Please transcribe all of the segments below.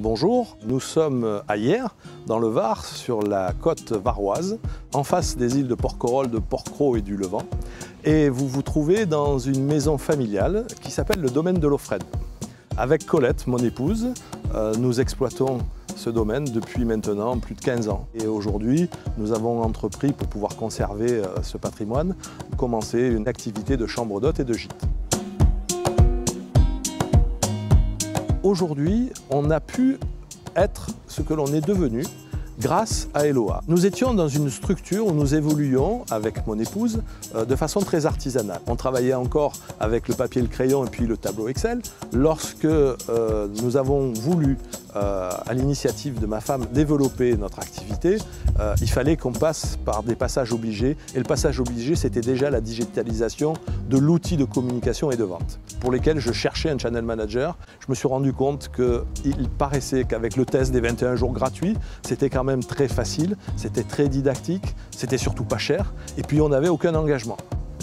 Bonjour, nous sommes à Hyères, dans le Var, sur la côte varoise, en face des îles de Porquerolles, de Porquerolles et du Levant. Et vous vous trouvez dans une maison familiale qui s'appelle le domaine de l'Aufrède. Avec Colette, mon épouse, nous exploitons ce domaine depuis maintenant plus de 15 ans. Et aujourd'hui, nous avons entrepris, pour pouvoir conserver ce patrimoine, commencer une activité de chambre d'hôtes et de gîtes. Aujourd'hui, on a pu être ce que l'on est devenu grâce à Eloa. Nous étions dans une structure où nous évoluions avec mon épouse de façon très artisanale. On travaillait encore avec le papier, le crayon et puis le tableau Excel. Lorsque nous avons voulu, à l'initiative de ma femme, développer notre activité, il fallait qu'on passe par des passages obligés. Et le passage obligé, c'était déjà la digitalisation de l'outil de communication et de vente, pour lesquels je cherchais un channel manager. Je me suis rendu compte qu'il paraissait qu'avec le test des 21 jours gratuits, c'était quand même très facile, c'était très didactique, c'était surtout pas cher, et puis on n'avait aucun engagement.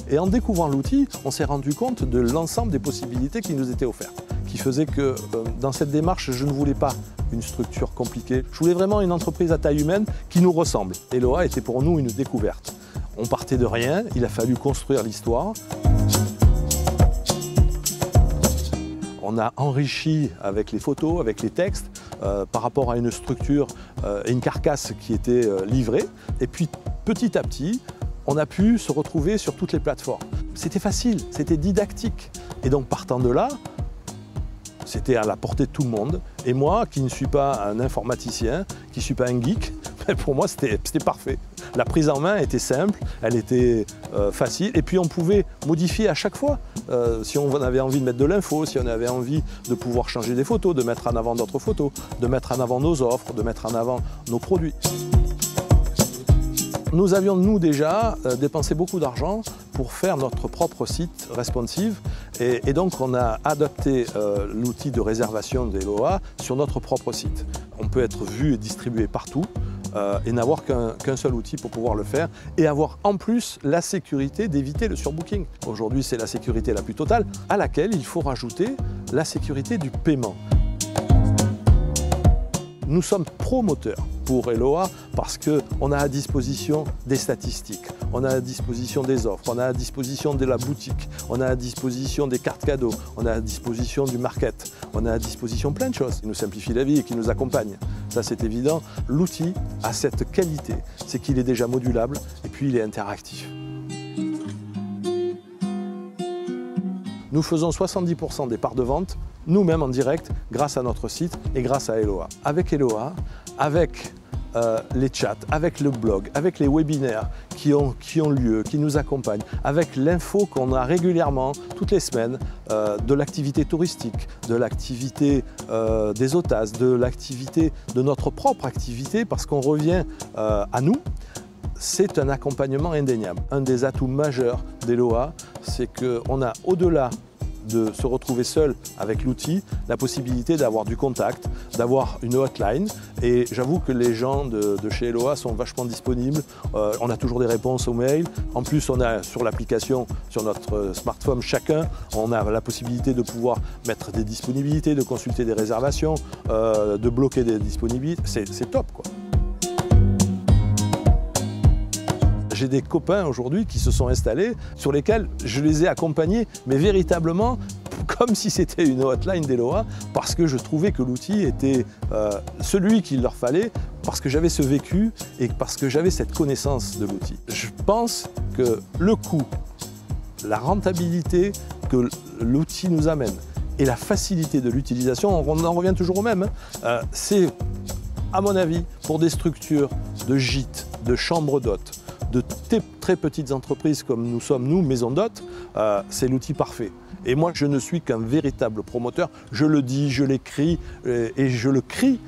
Et en découvrant l'outil, on s'est rendu compte de l'ensemble des possibilités qui nous étaient offertes, qui faisait que dans cette démarche, je ne voulais pas une structure compliquée. Je voulais vraiment une entreprise à taille humaine qui nous ressemble. Eloa était pour nous une découverte. On partait de rien, il a fallu construire l'histoire. On a enrichi avec les photos, avec les textes, par rapport à une structure et une carcasse qui était livrée. Et puis petit à petit, on a pu se retrouver sur toutes les plateformes. C'était facile, c'était didactique. Et donc partant de là, c'était à la portée de tout le monde. Et moi, qui ne suis pas un informaticien, qui ne suis pas un geek, pour moi c'était parfait. La prise en main était simple, elle était facile, et puis on pouvait modifier à chaque fois. Si on avait envie de mettre de l'info, si on avait envie de pouvoir changer des photos, de mettre en avant d'autres photos, de mettre en avant nos offres, de mettre en avant nos produits. Nous avions, nous, déjà dépensé beaucoup d'argent pour faire notre propre site responsive. Et donc, on a adapté l'outil de réservation d'Eloa sur notre propre site. On peut être vu et distribué partout et n'avoir qu'un seul outil pour pouvoir le faire et avoir en plus la sécurité d'éviter le surbooking. Aujourd'hui, c'est la sécurité la plus totale, à laquelle il faut rajouter la sécurité du paiement. Nous sommes promoteurs pour Eloa parce qu'on a à disposition des statistiques, on a à disposition des offres, on a à disposition de la boutique, on a à disposition des cartes cadeaux, on a à disposition du market, on a à disposition plein de choses qui nous simplifient la vie et qui nous accompagnent. Ça, c'est évident. L'outil a cette qualité, c'est qu'il est déjà modulable et puis il est interactif. Nous faisons 70% des parts de vente nous-mêmes en direct grâce à notre site et grâce à Eloa. Avec Eloa, avec les chats, avec le blog, avec les webinaires qui ont lieu, qui nous accompagnent, avec l'info qu'on a régulièrement, toutes les semaines, de l'activité touristique, de l'activité des hôtesses, de l'activité de notre propre activité, parce qu'on revient à nous. C'est un accompagnement indéniable. Un des atouts majeurs d'Eloa, c'est qu'on a, au-delà de se retrouver seul avec l'outil, la possibilité d'avoir du contact, d'avoir une hotline. Et j'avoue que les gens de chez Eloa sont vachement disponibles. On a toujours des réponses aux mails. En plus, on a sur l'application, sur notre smartphone, chacun, on a la possibilité de pouvoir mettre des disponibilités, de consulter des réservations, de bloquer des disponibilités. C'est top, quoi. J'ai des copains aujourd'hui qui se sont installés, sur lesquels je les ai accompagnés, mais véritablement comme si c'était une hotline d'Eloa, parce que je trouvais que l'outil était celui qu'il leur fallait, parce que j'avais ce vécu et parce que j'avais cette connaissance de l'outil. Je pense que le coût, la rentabilité que l'outil nous amène et la facilité de l'utilisation, on en revient toujours au même, c'est, à mon avis, pour des structures de gîtes, de chambres d'hôtes, de très petites entreprises comme nous sommes, nous, maison d'hôtes, c'est l'outil parfait. Et moi, je ne suis qu'un véritable promoteur. Je le dis, je l'écris et je le crie